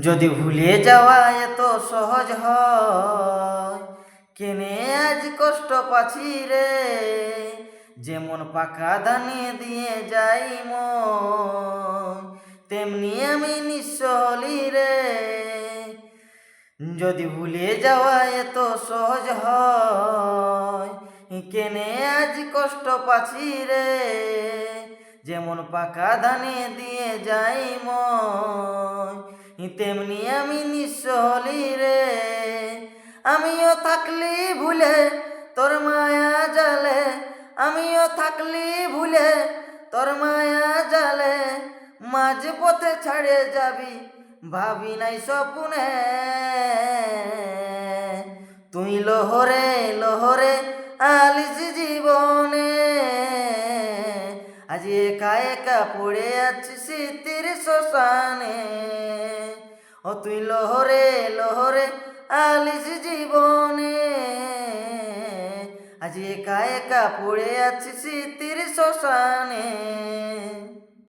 যদি ভুলে যাওয়া এত সহজ হয়, কেনে আজ কষ্ট পাচ্ছি রে। যেমন পাকা ধানে দিয়ে যাই মই, তেমনি আমি নিঃস্ব হলি রে। যদি ভুলে যাওয়া এত সহজ হয়, কেনে আজ কষ্ট পাচ্ছি রে। যেমন পাকা ধানে দিয়ে যাই মই, তেমনি আমি নিঃস্ব হলি রে। আমিও থাকলি ভুলে তোর মায়া জালে, আমিও থাকলি ভুলে তোর মায়া জালে। মাঝ পথে ছাড়ে যাবি ভাবি নাই স্বপ্নে। তুই লহরে লহরে আলিস জীবনে, আজ একা একা পড়ে আছি স্মৃতির শ্মশানে। ও তুই লহরে লহরে আলিস জীবনে, আজ একা একা পড়ে আছি স্মৃতির শ্মশানে।